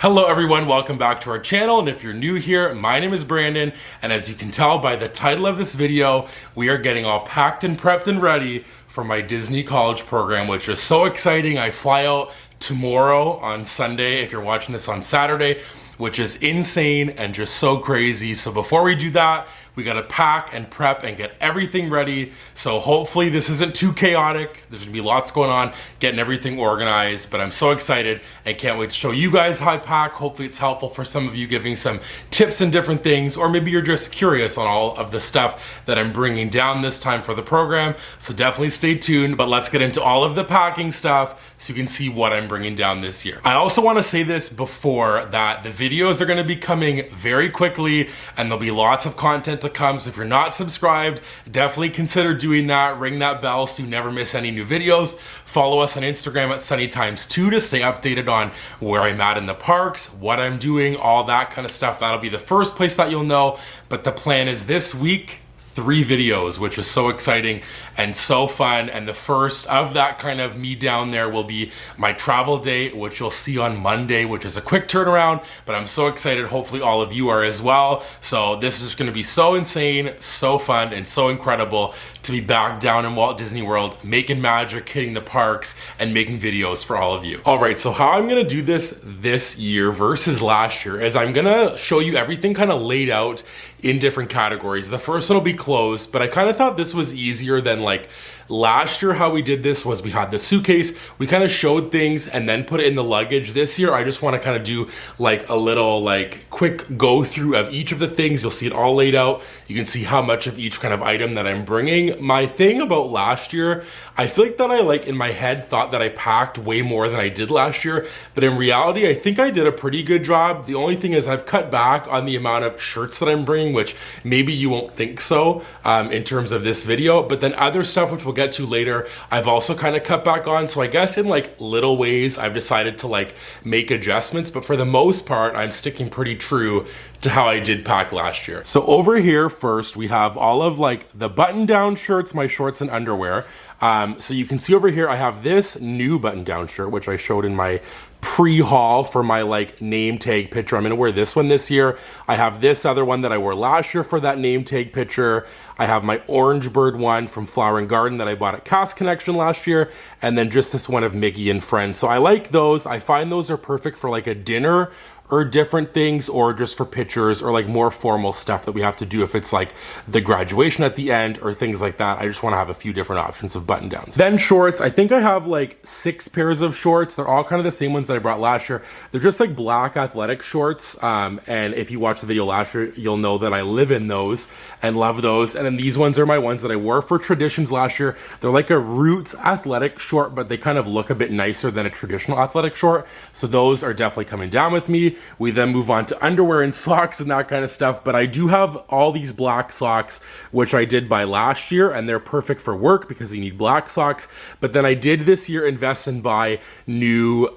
Hello everyone, welcome back to our channel, and if you're new here, my name is Brandon, and as you can tell by the title of this video, we are getting all packed and prepped and ready for my Disney college program, which is so exciting. I fly out tomorrow on Sunday, if you're watching this on Saturday, which is insane and just so crazy. So before we do that, we gotta pack and prep and get everything ready. So hopefully this isn't too chaotic. There's gonna be lots going on, getting everything organized, but I'm so excited and can't wait to show you guys how I pack. Hopefully it's helpful for some of you, giving some tips and different things, or maybe you're just curious on all of the stuff that I'm bringing down this time for the program. So definitely stay tuned, but let's get into all of the packing stuff so you can see what I'm bringing down this year. I also wanna say this before that the videos are gonna be coming very quickly and there'll be lots of content to come. So if you're not subscribed, definitely consider doing that. Ring that bell so you never miss any new videos. Follow us on Instagram at sunnytimes2 to stay updated on where I'm at in the parks, what I'm doing, all that kind of stuff. That'll be the first place that you'll know. But the plan is this week, 3 videos, which is so exciting and so fun. And the first of that kind of me down there will be my travel day, which you'll see on Monday, which is a quick turnaround, but I'm so excited. Hopefully all of you are as well. So this is gonna be so insane, so fun, and so incredible to be back down in Walt Disney World, making magic, hitting the parks, and making videos for all of you. All right, so how I'm gonna do this year versus last year is I'm gonna show you everything kind of laid out in different categories. The first one will be clothes, but I kind of thought this was easier than like last year. How we did this was we had the suitcase, we kind of showed things and then put it in the luggage. This year I just want to kind of do like a little like quick go through of each of the things. You'll see it all laid out. You can see how much of each kind of item that I'm bringing. My thing about last year, I feel like that I like in my head thought that I packed way more than I did last year, but in reality I think I did a pretty good job. The only thing is I've cut back on the amount of shirts that I'm bringing, which maybe you won't think so in terms of this video, but then other stuff which we'll get to later, I've also kind of cut back on. So I guess in like little ways I've decided to like make adjustments, but for the most part I'm sticking pretty true to how I did pack last year. So over here first we have all of like the button down shirts, my shorts and underwear. So you can see over here I have this new button down shirt which I showed in my pre-haul for my like name tag picture. I'm gonna wear this one this year. I have this other one that I wore last year for that name tag picture. I have my orange bird one from Flower and Garden that I bought at Cast Connection last year, and then just this one of Mickey and Friends. So I like those. I find those are perfect for like a dinner or different things, or just for pictures or like more formal stuff that we have to do if it's like the graduation at the end or things like that. I just want to have a few different options of button downs. Then shorts, I think I have like 6 pairs of shorts. They're all kind of the same ones that I brought last year. They're just like black athletic shorts. And if you watched the video last year, you'll know that I live in those and love those. And then these ones are my ones that I wore for traditions last year. They're like a Roots athletic short, but they kind of look a bit nicer than a traditional athletic short. So those are definitely coming down with me. We then move on to underwear and socks and that kind of stuff. But I do have all these black socks, which I did buy last year, and they're perfect for work because you need black socks. But then I did this year invest and buy new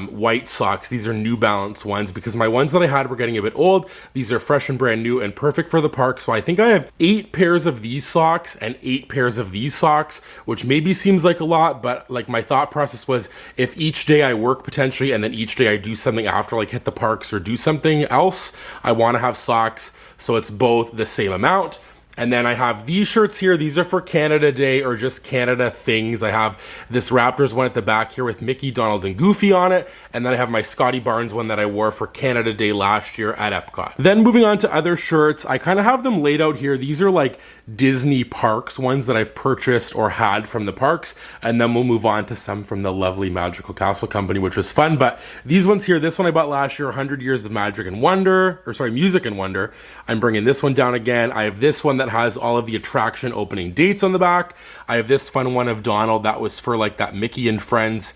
white socks. These are New Balance ones because my ones that I had were getting a bit old. These are fresh and brand new and perfect for the park. So I think I have 8 pairs of these socks and 8 pairs of these socks, which maybe seems like a lot, but like my thought process was if each day I work potentially and then each day I do something after, like hit the parks or do something else, I want to have socks so it's both the same amount. And then I have these shirts here. These are for Canada Day or just Canada things. I have this Raptors one at the back here with Mickey, Donald, and Goofy on it. And then I have my Scotty Barnes one that I wore for Canada Day last year at Epcot. Then moving on to other shirts, I kind of have them laid out here. These are like Disney parks, ones that I've purchased or had from the parks. And then we'll move on to some from the lovely Magical Castle Company, which was fun. But these ones here, this one I bought last year, 100 Years of Magic and Wonder, or sorry, Music and Wonder. I'm bringing this one down again. I have this one that has all of the attraction opening dates on the back. I have this fun one of Donald that was for like that Mickey and Friends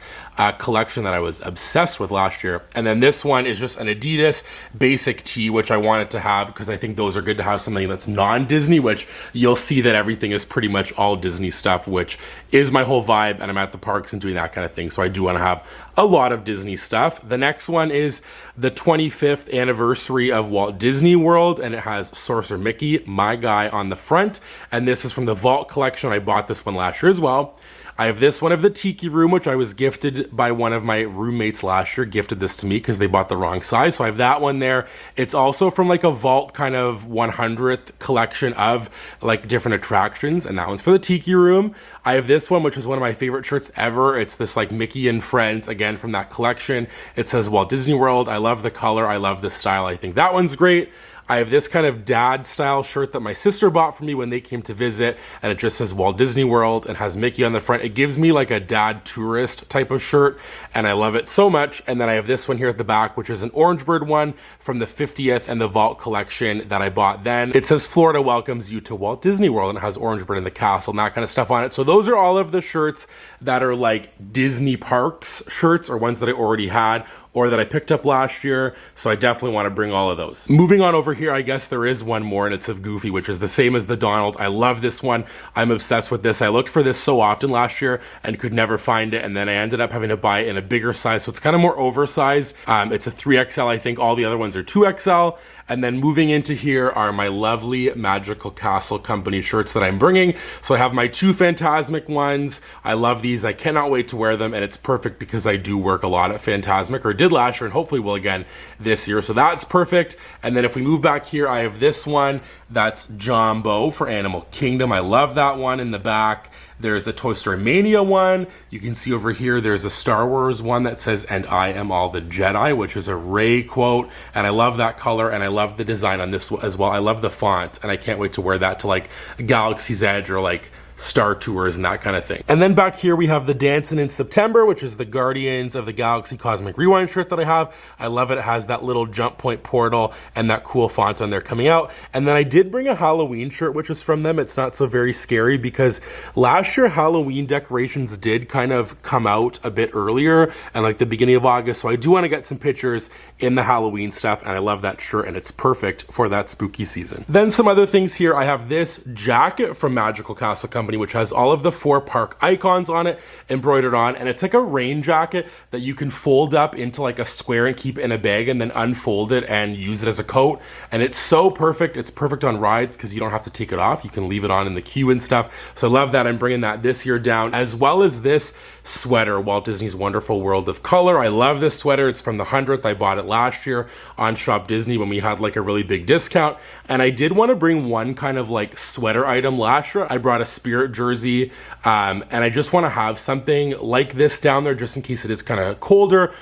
collection that I was obsessed with last year. And then this one is just an Adidas basic tee, which I wanted to have because I think those are good to have something that's non-Disney, which you'll see that everything is pretty much all Disney stuff, which is my whole vibe, and I'm at the parks and doing that kind of thing. So I do want to have a lot of Disney stuff. The next one is the 25th anniversary of Walt Disney World, and it has Sorcerer Mickey, my guy, on the front. And this is from the Vault collection. I bought this one last year as well. I have this one of the Tiki Room, which I was gifted by one of my roommates last year, gifted this to me because they bought the wrong size. So I have that one there. It's also from like a vault kind of 100th collection of like different attractions, and that one's for the Tiki Room. I have this one, which is one of my favorite shirts ever. It's this like Mickey and Friends, again from that collection. It says Walt Disney World. I love the color. I love the style. I think that one's great. I have this kind of dad style shirt that my sister bought for me when they came to visit, and it just says Walt Disney World and has Mickey on the front. It gives me like a dad tourist type of shirt, and I love it so much. And then I have this one here at the back, which is an Orange Bird one from the 50th and the Vault collection that I bought then. It says Florida welcomes you to Walt Disney World, and it has Orange Bird in the castle and that kind of stuff on it. So those are all of the shirts that are like Disney Parks shirts, or ones that I already had or that I picked up last year. So I definitely want to bring all of those. Moving on over here, I guess there is one more, and it's of Goofy, which is the same as the Donald. I love this one. I'm obsessed with this. I looked for this so often last year and could never find it, and then I ended up having to buy it in a bigger size, so it's kind of more oversized. It's a 3XL. I think all the other ones are 2XL. And then moving into here are my lovely Magical Castle Company shirts that I'm bringing. So I have my 2 Fantasmic ones. I love these. I cannot wait to wear them, and it's perfect because I do work a lot at Fantasmic, or did last year, and hopefully will again this year. So that's perfect. And then if we move back here, I have this one that's Jumbo for Animal Kingdom. I love that one in the back. There's a Toy Story Mania one. You can see over here, there's a Star Wars one that says, "And I am all the Jedi," which is a Rey quote. And I love that color, and I love the design on this as well. I love the font, and I can't wait to wear that to like Galaxy's Edge or like Star Tours and that kind of thing. And then back here we have the Dancing in September, which is the Guardians of the Galaxy Cosmic Rewind shirt that I have. I love it. It has that little jump point portal and that cool font on there coming out. And then I did bring a Halloween shirt, which is from them. It's not so very scary because last year Halloween decorations did kind of come out a bit earlier and like the beginning of August. So I do want to get some pictures in the Halloween stuff, and I love that shirt, and it's perfect for that spooky season. Then some other things here. I have this jacket from Magical Castle Company, which has all of the 4 park icons on it embroidered on, and it's like a rain jacket that you can fold up into like a square and keep in a bag, and then unfold it and use it as a coat. And it's so perfect. It's perfect on rides because you don't have to take it off. You can leave it on in the queue and stuff. So I love that. I'm bringing that this year down, as well as this sweater, Walt Disney's Wonderful World of Color. I love this sweater. It's from the 100th. I bought it last year on Shop Disney when we had like a really big discount. And I did want to bring one kind of like sweater item last year. I brought a Spirit jersey, and I just want to have something like this down there just in case it is kind of colder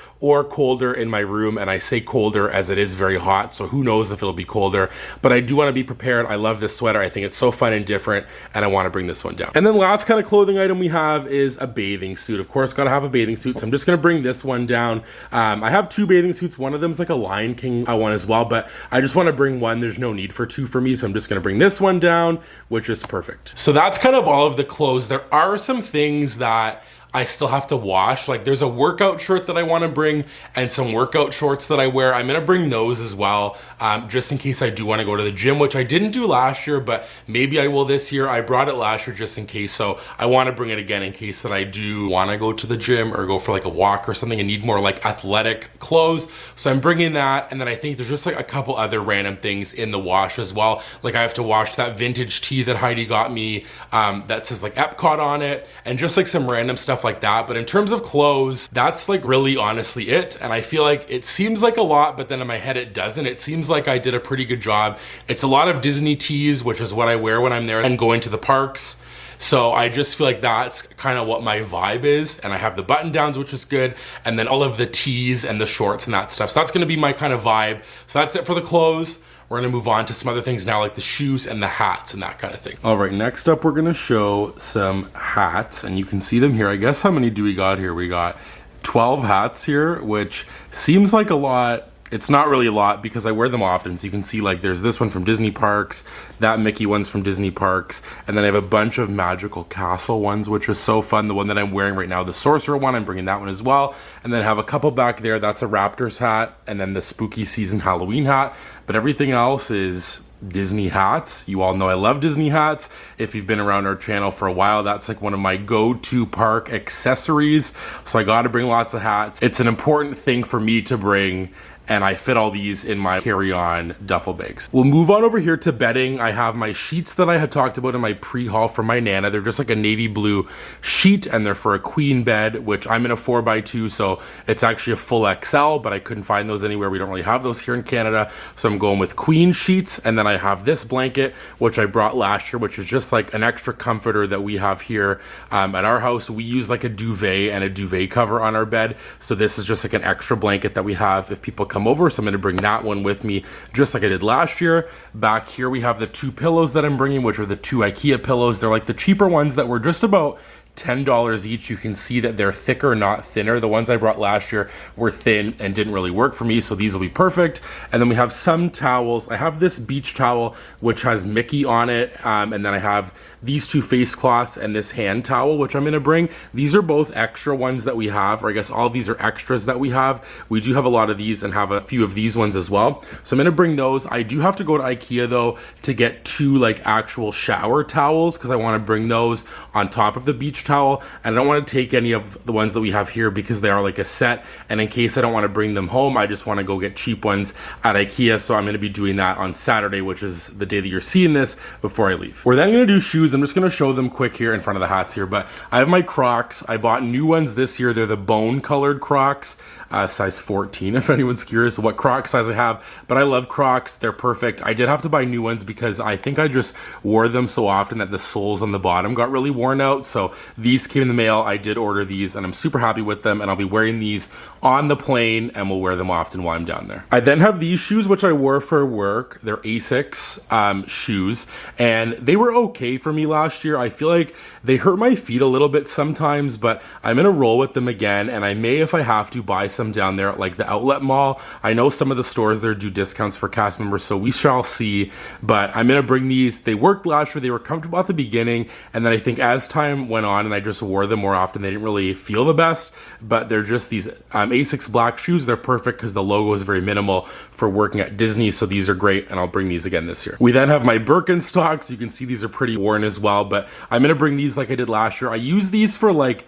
in my room. And I say colder as it is very hot, so who knows if it'll be colder, but I do want to be prepared. I love this sweater. I think it's so fun and different, and I want to bring this one down. And then last kind of clothing item we have is a bathing suit. Of course, gotta have a bathing suit, so I'm just gonna bring this one down. I have 2 bathing suits. One of them's like a Lion King one as well, but I just want to bring one. There's no need for 2 for me, so I'm just gonna bring this one down, which is perfect. So that's kind of all of the clothes. There are some things that I still have to wash. Like there's a workout shirt that I want to bring and some workout shorts that I wear. I'm going to bring those as well, just in case I do want to go to the gym, which I didn't do last year, but maybe I will this year. I brought it last year just in case, so I want to bring it again in case that I do want to go to the gym or go for like a walk or something and need more like athletic clothes. So I'm bringing that, and then I think there's just like a couple other random things in the wash as well. Like I have to wash that vintage tee that Heidi got me that says like Epcot on it, and just like some random stuff like that. But in terms of clothes, that's like really honestly it. And I feel like it seems like a lot, but then in my head it doesn't. It seems like I did a pretty good job. It's a lot of Disney tees, which is what I wear when I'm there and going to the parks. So I just feel like that's kind of what my vibe is. And I have the button downs, which is good. And then all of the tees and the shorts and that stuff. So that's gonna be my kind of vibe. So that's it for the clothes. We're gonna move on to some other things now, like the shoes and the hats and that kind of thing. All right, next up, we're gonna show some hats, and you can see them here. I guess how many do we got here? We got 12 hats here, which seems like a lot. It's not really a lot because I wear them often. So you can see like there's this one from Disney Parks, that Mickey one's from Disney Parks, and then I have a bunch of Magical Castle ones, which is so fun. The one that I'm wearing right now, the Sorcerer one, I'm bringing that one as well. And then I have a couple back there. That's a Raptors hat, and then the Spooky Season Halloween hat. But everything else is Disney hats. You all know I love Disney hats. If you've been around our channel for a while, that's like one of my go-to park accessories. So I got to bring lots of hats. It's an important thing for me to bring. and I fit all these in my carry-on duffel bags. We'll move on over here to bedding. I have my sheets that I had talked about in my pre-haul from my Nana. They're just like a navy blue sheet, and they're for a queen bed, which I'm in a 4x2, so it's actually a full XL, but I couldn't find those anywhere. We don't really have those here in Canada, so I'm going with queen sheets. And then I have this blanket, which I brought last year, which is just like an extra comforter that we have here at our house. We use like a duvet and a duvet cover on our bed, so this is just like an extra blanket that we have if people come over, so I'm going to bring that one with me just like I did last year. Back here we have the 2 pillows that I'm bringing, which are the 2 IKEA pillows. They're like the cheaper ones that were just about $10 each. You can see that they're thicker, not thinner. The ones I brought last year were thin and didn't really work for me, so these will be perfect. And then we have some towels. I have this beach towel which has Mickey on it, and then I have these 2 face cloths and this hand towel, which I'm going to bring. These are both extra ones that we have, or I guess all of these are extras that we have. We do have a lot of these and have a few of these ones as well, so I'm going to bring those. I do have to go to IKEA though to get 2 like actual shower towels, because I want to bring those on top of the beach towel, and I don't want to take any of the ones that we have here because they are like a set, and in case I don't want to bring them home, I just want to go get cheap ones at IKEA. So I'm going to be doing that on Saturday, which is the day that you're seeing this, before I leave. We're then going to do shoes. I'm just going to show them quick here in front of the hats here, but I have my Crocs. I bought new ones this year. They're the bone colored Crocs. Size 14 if anyone's curious what Croc size I have, but I love Crocs. They're perfect. I did have to buy new ones because I think I just wore them so often that the soles on the bottom got really worn out, so these came in the mail. I did order these and I'm super happy with them, and I'll be wearing these on the plane and we'll wear them often while I'm down there. I then have these shoes which I wore for work. They're Asics shoes, and they were okay for me last year. I feel like they hurt my feet a little bit sometimes, but I'm gonna roll with them again, and I may, if I have to, buy some down there at like the outlet mall. I know some of the stores there do discounts for cast members, so we shall see, but I'm gonna bring these. They worked last year. They were comfortable at the beginning, and then I think as time went on and I just wore them more often, they didn't really feel the best, but they're just these Asics black shoes. They're perfect because the logo is very minimal for working at Disney, so these are great, and I'll bring these again this year. We then have my Birkenstocks. You can see these are pretty worn as well, but I'm gonna bring these like I did last year. I use these for like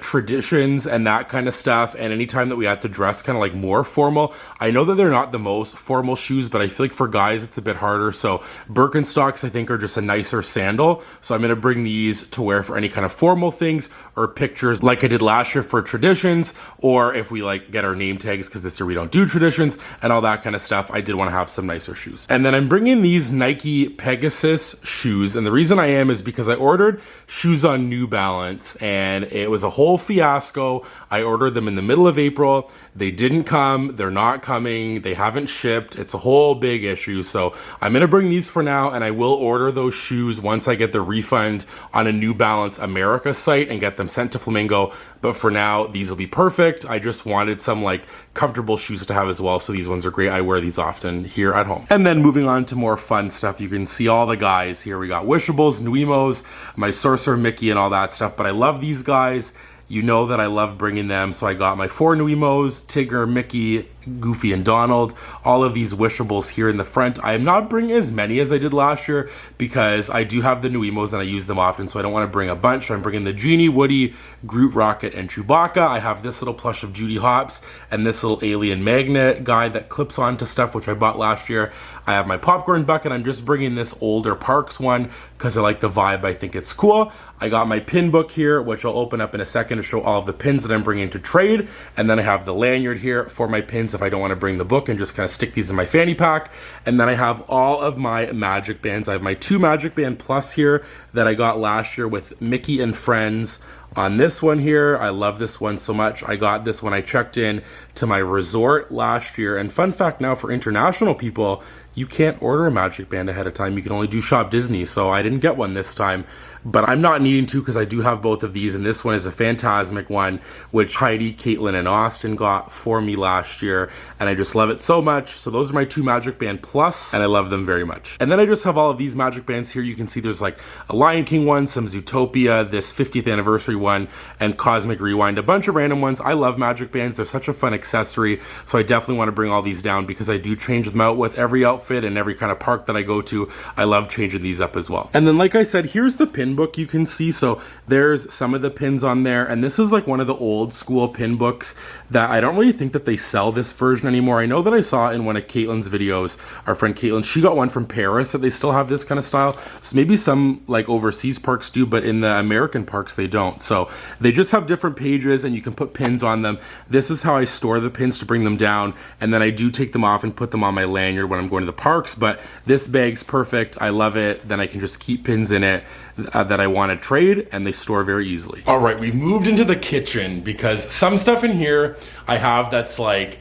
traditions and that kind of stuff, and anytime that we have to dress kind of like more formal. I know that they're not the most formal shoes, but I feel like for guys it's a bit harder, so Birkenstocks I think are just a nicer sandal, so I'm gonna bring these to wear for any kind of formal things or pictures like I did last year for traditions, or if we like get our name tags, because this year we don't do traditions and all that kind of stuff. I did want to have some nicer shoes. And then I'm bringing these Nike Pegasus shoes, and the reason I am is because I ordered shoes on New Balance and it was a whole fiasco. I ordered them in the middle of April. They didn't come. They're not coming. They haven't shipped. It's a whole big issue. So I'm going to bring these for now, and I will order those shoes once I get the refund on a New Balance America site and get them sent to Flamingo. But for now, these will be perfect. I just wanted some like comfortable shoes to have as well, so these ones are great. I wear these often here at home. And then moving on to more fun stuff, you can see all the guys here. We got Wishables, Nuimos, my Sorcerer Mickey and all that stuff, but I love these guys. You know that I love bringing them, so I got my 4 Nuimos, Tigger, Mickey, Goofy, and Donald. All of these Wishables here in the front. I am not bringing as many as I did last year because I do have the Nuimos and I use them often, so I don't want to bring a bunch. So I'm bringing the Genie, Woody, Groot, Rocket, and Chewbacca. I have this little plush of Judy Hopps and this little alien magnet guy that clips onto stuff, which I bought last year. I have my popcorn bucket. I'm just bringing this older Parks one because I like the vibe. I think it's cool. I got my pin book here, which I'll open up in a second to show all of the pins that I'm bringing to trade. And then I have the lanyard here for my pins if I don't want to bring the book and just kind of stick these in my fanny pack. And then I have all of my Magic Bands. I have my 2 Magic Band Plus here that I got last year with Mickey and Friends. On this one here, I love this one so much. I got this when I checked in to my resort last year. And fun fact now for international people, you can't order a Magic Band ahead of time. You can only do Shop Disney, so I didn't get one this time. But I'm not needing to because I do have both of these, and this one is a Phantasmic one, which Heidi, Caitlin, and Austin got for me last year, and I just love it so much. So those are my 2 Magic Band Plus, and I love them very much. And then I just have all of these Magic Bands here. You can see there's like a Lion King one, some Zootopia, this 50th anniversary one, and Cosmic Rewind, a bunch of random ones. I love Magic Bands. They're such a fun accessory. So I definitely want to bring all these down because I do change them out with every outfit and every kind of park that I go to. I love changing these up as well. And then like I said, here's the pin book you can see. So there's some of the pins on there, and this is like one of the old school pin books that I don't really think that they sell this version anymore. I know that I saw in one of Caitlin's videos, our friend Caitlin, she got one from Paris that they still have this kind of style. So maybe some like overseas parks do, but in the American parks they don't. So they just have different pages and you can put pins on them. This is how I store the pins to bring them down, and then I do take them off and put them on my lanyard when I'm going to the parks. But this bag's perfect. I love it. Then I can just keep pins in it that I want to trade, and they store very easily. All right, we've moved into the kitchen because some stuff in here I have that's like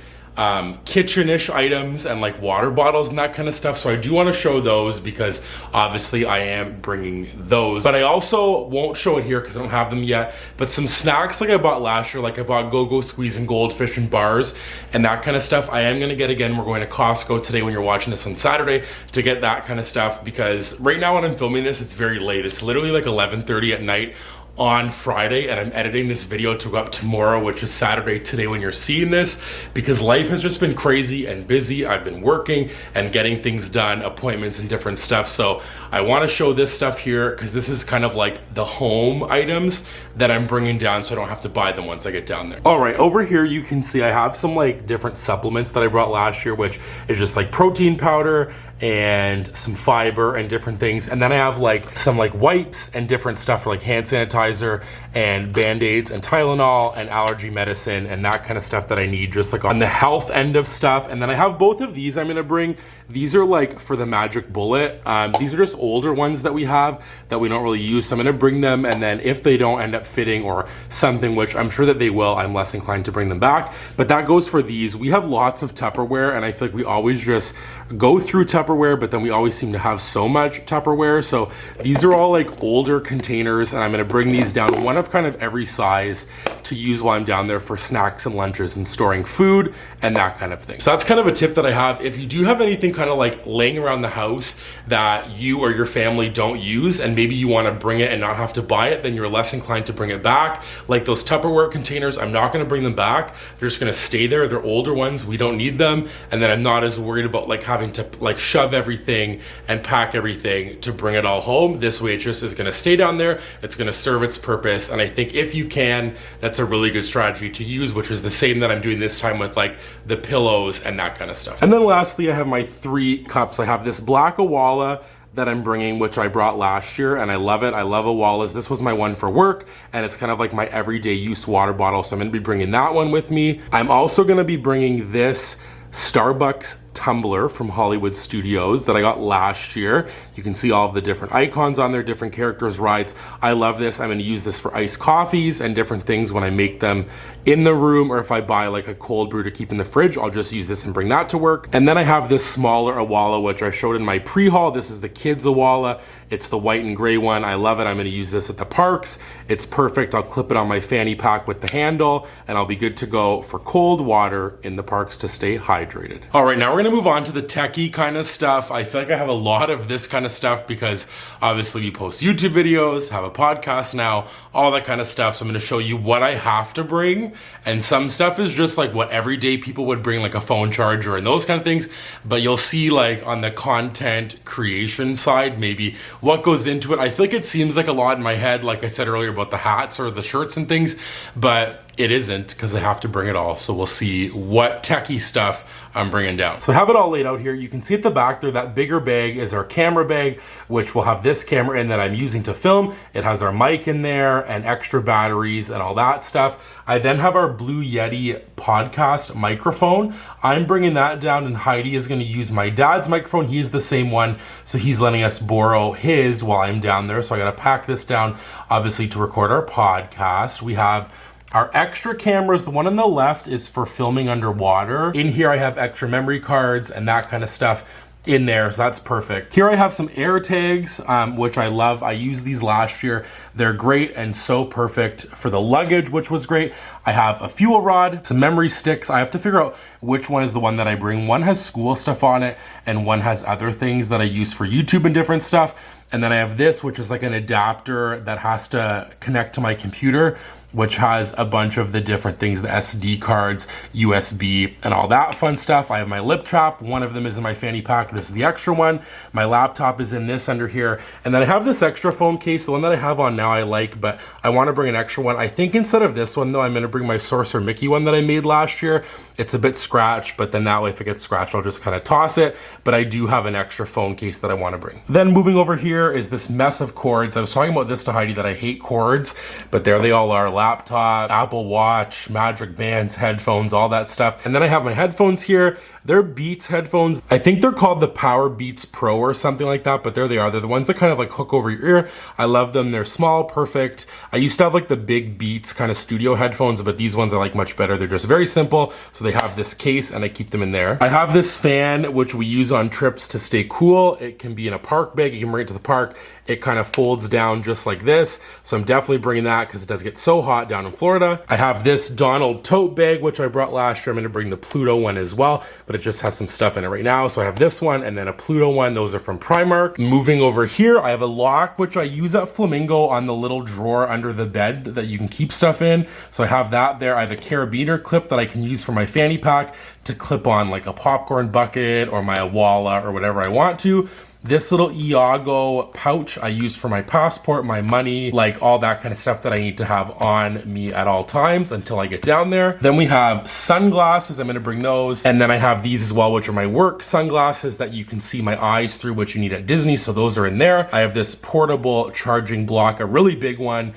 kitchen-ish items and like water bottles and that kind of stuff. So I do want to show those because obviously I am bringing those, but I also won't show it here because I don't have them yet. But some snacks like I bought last year, like I bought Go-Go Squeeze and Goldfish and bars and that kind of stuff, I am going to get again. We're going to Costco today when you're watching this on Saturday to get that kind of stuff, because right now when I'm filming this, it's very late. It's literally like 11:30 at night on Friday, and I'm editing this video to go up tomorrow, which is Saturday today when you're seeing this, because life has just been crazy and busy. I've been working and getting things done, appointments and different stuff. So I want to show this stuff here because this is kind of like the home items that I'm bringing down so I don't have to buy them once I get down there. All right, over here you can see I have some like different supplements that I brought last year, which is just like protein powder and some fiber and different things. And then I have like some like wipes and different stuff for like hand sanitizer and Band-Aids and Tylenol and allergy medicine and that kind of stuff that I need just like on the health end of stuff. And then I have both of these I'm gonna bring. These are like for the Magic Bullet. These are just older ones that we have that we don't really use. So I'm gonna bring them, and then if they don't end up fitting or something, which I'm sure that they will, I'm less inclined to bring them back. But that goes for these. We have lots of Tupperware, and I feel like we always just go through Tupperware, but then we always seem to have so much Tupperware. So these are all like older containers, and I'm gonna bring these down, one of kind of every size, to use while I'm down there for snacks and lunches and storing food and that kind of thing. So that's kind of a tip that I have. If you do have anything kind of like laying around the house that you or your family don't use, and maybe you want to bring it and not have to buy it, then you're less inclined to bring it back. Like those Tupperware containers, I'm not going to bring them back. They're just going to stay there. They're older ones. We don't need them. And then I'm not as worried about like having to like shove everything and pack everything to bring it all home. This way it just is going to stay down there. It's going to serve its purpose. And I think if you can, that's a really good strategy to use, which is the same that I'm doing this time with like the pillows and that kind of stuff. And then lastly, I have my 3 cups. I have this black Awala that I'm bringing, which I brought last year, and I love it. I love Awalas. This was my one for work, and it's kind of like my everyday use water bottle, so I'm gonna be bringing that one with me. I'm also gonna be bringing this Starbucks tumbler from Hollywood Studios that I got last year. You can see all of the different icons on there, different characters, rides. I love this. I'm going to use this for iced coffees and different things when I make them in the room, or if I buy like a cold brew to keep in the fridge, I'll just use this and bring that to work. And then I have this smaller Awala, which I showed in my pre-haul. This is the kids Awala. It's the white and gray one. I love it. I'm going to use this at the parks. It's perfect. I'll clip it on my fanny pack with the handle, and I'll be good to go for cold water in the parks to stay hydrated. All right, now we're going to move on to the techie kind of stuff. I feel like I have a lot of this kind of stuff because obviously we post YouTube videos, have a podcast now, all that kind of stuff. So I'm going to show you what I have to bring, and some stuff is just like what everyday people would bring, like a phone charger and those kind of things. But you'll see like on the content creation side, maybe what goes into it. I feel like it seems like a lot in my head, like I said earlier about the hats or the shirts and things, but it isn't, because I have to bring it all. So we'll see what techie stuff I'm bringing down. So I have it all laid out here. You can see at the back there, that bigger bag is our camera bag, which will have this camera in that I'm using to film. It has our mic in there and extra batteries and all that stuff. I then have our Blue Yeti podcast microphone. I'm bringing that down, and Heidi is going to use my dad's microphone. He's the same one, so he's letting us borrow his while I'm down there. So I got to pack this down, obviously, to record our podcast. We have our extra cameras. The one on the left is for filming underwater. In here I have extra memory cards and that kind of stuff in there, so that's perfect. Here I have some air tags, which I love. I used these last year. They're great and so perfect for the luggage, which was great. I have a fuel rod, some memory sticks. I have to figure out which one is the one that I bring. One has school stuff on it, and one has other things that I use for YouTube and different stuff. And then I have this, which is like an adapter that has to connect to my computer, which has a bunch of the different things, the SD cards, USB, and all that fun stuff. I have my lip trap. One of them is in my fanny pack. This is the extra one. My laptop is in this under here. And then I have this extra phone case. The one that I have on now I like, but I want to bring an extra one. I think instead of this one though, I'm going to bring my Sorcerer Mickey one that I made last year. It's a bit scratched, but then that way if it gets scratched, I'll just kind of toss it. But I do have an extra phone case that I want to bring. Then moving over here is this mess of cords. I was talking about this to Heidi that I hate cords, but there they all are. Laptop, Apple Watch, Magic Bands, headphones, all that stuff. And then I have my headphones here. They're Beats headphones. I think they're called the Power Beats Pro or something like that, but there they are. They're the ones that kind of like hook over your ear. I love them. They're small, perfect. I used to have like the big Beats kind of studio headphones, but these ones I like much better. They're just very simple. So they have this case and I keep them in there. I have this fan, which we use on trips to stay cool. It can be in a park bag. You can bring it to the park. It kind of folds down just like this. So I'm definitely bringing that because it does get so hot down in Florida. I have this Donald tote bag, which I brought last year. I'm going to bring the Pluto one as well, but it just has some stuff in it right now. So I have this one and then a Pluto one. Those are from Primark. Moving over here, I have a lock, which I use at Flamingo on the little drawer under the bed that you can keep stuff in. So I have that there. I have a carabiner clip that I can use for my fanny pack to clip on like a popcorn bucket or my Awala or whatever I want to. This little Iago pouch I use for my passport, my money, like all that kind of stuff that I need to have on me at all times until I get down there. Then we have sunglasses. I'm going to bring those. And then I have these as well, which are my work sunglasses that you can see my eyes through, which you need at Disney. So those are in there. I have this portable charging block, a really big one,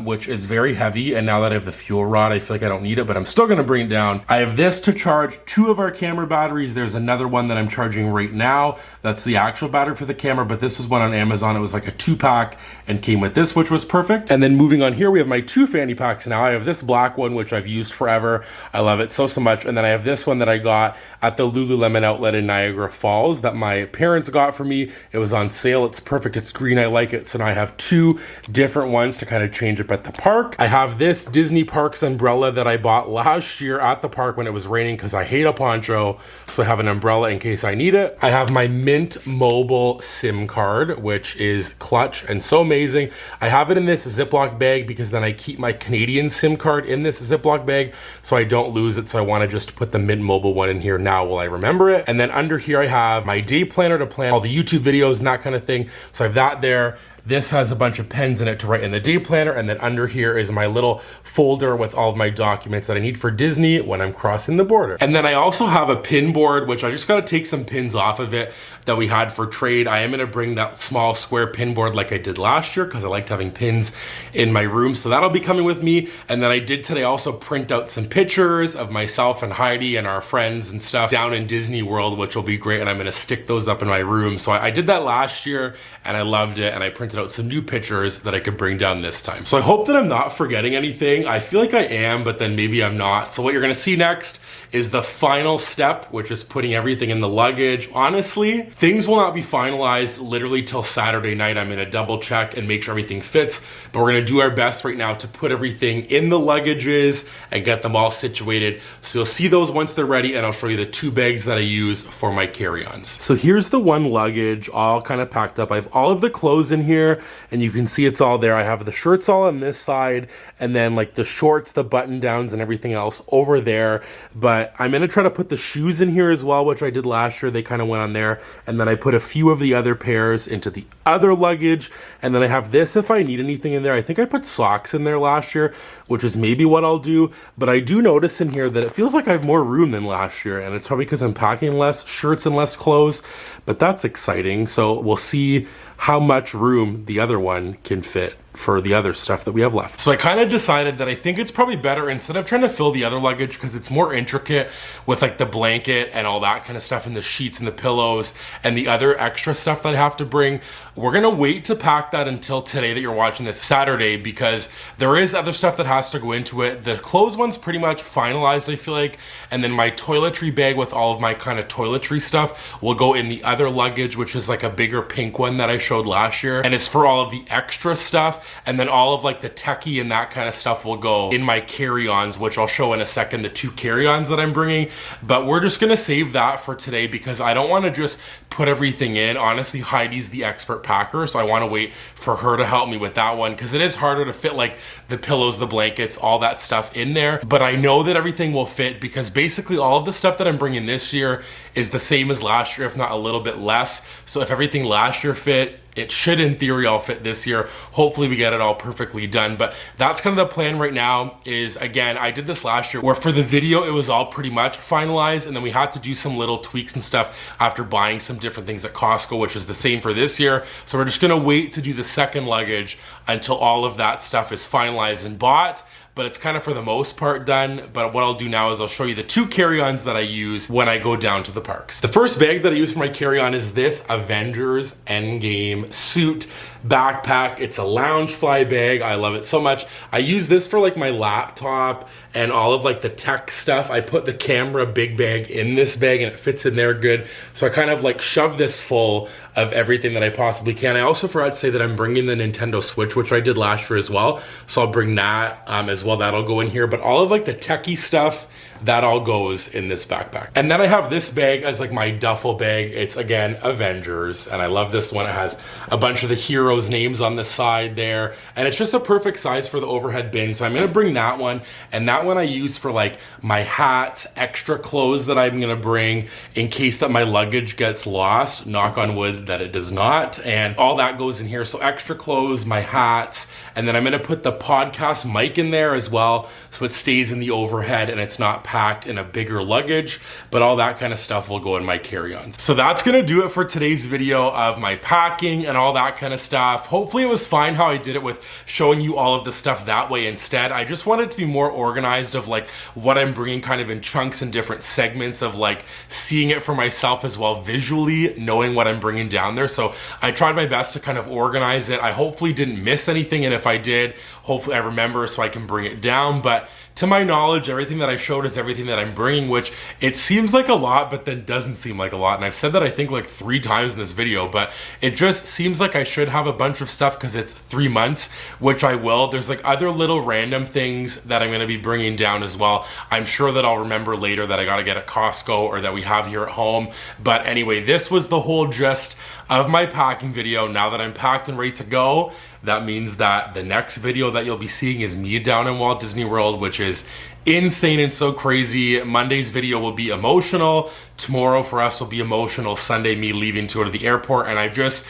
which is very heavy. And now that I have the fuel rod, I feel like I don't need it, but I'm still going to bring it down. I have this to charge 2 of our camera batteries. There's another one that I'm charging right now. That's the actual battery for the camera, but this was one on Amazon. It was like a 2-pack and came with this, which was perfect. And then moving on here, we have my 2 fanny packs now. I have this black one, which I've used forever. I love it so much. And then I have this one that I got at the Lululemon outlet in Niagara Falls that my parents got for me. It was on sale. It's perfect. It's green. I like it. So now I have 2 different ones to kind of change up at the park. I have this Disney Parks umbrella that I bought last year at the park when it was raining because I hate a poncho. So I have an umbrella in case I need it. I have my Mint Mobile SIM card, which is clutch and so amazing. I have it in this Ziploc bag because then I keep my Canadian SIM card in this Ziploc bag so I don't lose it. So I want to just put the Mint Mobile one in here now while I remember it. And then under here I have my day planner to plan all the YouTube videos and that kind of thing. So I have that there. This has a bunch of pens in it to write in the day planner, and then under here is my little folder with all of my documents that I need for Disney when I'm crossing the border. And then I also have a pin board, which I just got to take some pins off of it that we had for trade. I am going to bring that small square pin board like I did last year because I liked having pins in my room, so that'll be coming with me. And then I did today also print out some pictures of myself and Heidi and our friends and stuff down in Disney World, which will be great, and I'm going to stick those up in my room. So I did that last year and I loved it, and I printed out some new pictures that I could bring down this time. So I hope that I'm not forgetting anything. I feel like I am, but then maybe I'm not. So what you're gonna see next is the final step, which is putting everything in the luggage. Honestly, things will not be finalized literally till Saturday night. I'm gonna double check and make sure everything fits, but we're gonna do our best right now to put everything in the luggages and get them all situated. So you'll see those once they're ready, and I'll show you the 2 bags that I use for my carry-ons. So here's the one luggage all kind of packed up. I have all of the clothes in here, and you can see it's all there. I have the shirts all on this side, and then like the shorts, the button downs, and everything else over there. But I'm gonna try to put the shoes in here as well, which I did last year. They kind of went on there. And then I put a few of the other pairs into the other luggage. And then I have this if I need anything in there. I think I put socks in there last year, which is maybe what I'll do. But I do notice in here that it feels like I have more room than last year. And it's probably because I'm packing less shirts and less clothes. But that's exciting. So we'll see how much room the other one can fit for the other stuff that we have left. So I kind of decided that I think it's probably better, instead of trying to fill the other luggage because it's more intricate with like the blanket and all that kind of stuff and the sheets and the pillows and the other extra stuff that I have to bring, we're gonna wait to pack that until today that you're watching this, Saturday, because there is other stuff that has to go into it. The clothes one's pretty much finalized, I feel like, and then my toiletry bag with all of my kind of toiletry stuff will go in the other luggage, which is like a bigger pink one that I showed last year, and it's for all of the extra stuff. stuff, and then all of like the techie and that kind of stuff will go in my carry-ons, which I'll show in a second, the 2 carry-ons that I'm bringing. But we're just gonna save that for today because I don't want to just put everything in. Honestly, Heidi's the expert packer, so I want to wait for her to help me with that one because it is harder to fit like the pillows, the blankets, all that stuff in there. But I know that everything will fit because basically all of the stuff that I'm bringing this year is the same as last year, if not a little bit less. So if everything last year fit, it should in theory all fit this year. Hopefully we get it all perfectly done. But that's kind of the plan right now. Is again, I did this last year where for the video it was all pretty much finalized, and then we had to do some little tweaks and stuff after buying some different things at Costco, which is the same for this year. So we're just gonna wait to do the second luggage until all of that stuff is finalized and bought. But it's kind of for the most part done. But what I'll do now is I'll show you the 2 carry-ons that I use when I go down to the parks. The first bag that I use for my carry-on is this Avengers Endgame suit backpack. It's a Loungefly bag. I love it so much. I use this for like my laptop and all of like the tech stuff. I put the camera big bag in this bag and it fits in there good. So I kind of like shove this full of everything that I possibly can. I also forgot to say that I'm bringing the Nintendo Switch, which I did last year as well. So I'll bring that as well. That'll go in here. But all of like the techie stuff, that all goes in this backpack. And then I have this bag as like my duffel bag. It's again Avengers, and I love this one. It has a bunch of the heroes' names on the side there, and it's just a perfect size for the overhead bin. So I'm gonna bring that one, and that one I use for like my hats, extra clothes that I'm gonna bring in case that my luggage gets lost. Knock on wood that it does not, and all that goes in here. So extra clothes, my hats, and then I'm gonna put the podcast mic in there as well, so it stays in the overhead and it's not packed in a bigger luggage, but all that kind of stuff will go in my carry-ons. So that's gonna do it for today's video of my packing and all that kind of stuff. Hopefully it was fine how I did it with showing you all of the stuff that way instead. I just wanted to be more organized of like what I'm bringing kind of in chunks and different segments of like seeing it for myself as well visually, knowing what I'm bringing down there. So I tried my best to kind of organize it. I hopefully didn't miss anything, and if I did, hopefully I remember so I can bring it down. But to my knowledge, everything that I showed is everything that I'm bringing, which it seems like a lot, but then doesn't seem like a lot. And I've said that I think like 3 times in this video, but it just seems like I should have a bunch of stuff because it's 3 months, which I will. There's like other little random things that I'm going to be bringing down as well. I'm sure that I'll remember later that I got to get at Costco or that we have here at home. But anyway, this was the whole gist of my packing video. Now that I'm packed and ready to go, that means that the next video that you'll be seeing is me down in Walt Disney World, which is insane and so crazy. Monday's video will be emotional. Tomorrow for us will be emotional. Sunday, me leaving to go to the airport. And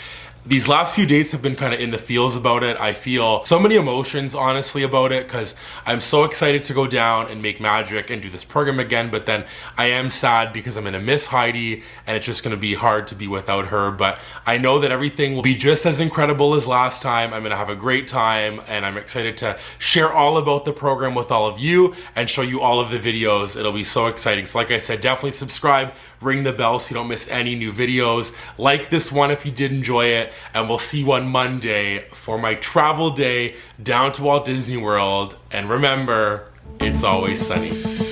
these last few days have been kind of in the feels about it. I feel so many emotions, honestly, about it because I'm so excited to go down and make magic and do this program again. But then I am sad because I'm going to miss Heidi and it's just going to be hard to be without her. But I know that everything will be just as incredible as last time. I'm going to have a great time, and I'm excited to share all about the program with all of you and show you all of the videos. It'll be so exciting. So like I said, definitely subscribe, ring the bell so you don't miss any new videos. Like this one if you did enjoy it. And we'll see you on Monday for my travel day down to Walt Disney World. And remember, it's always sunny.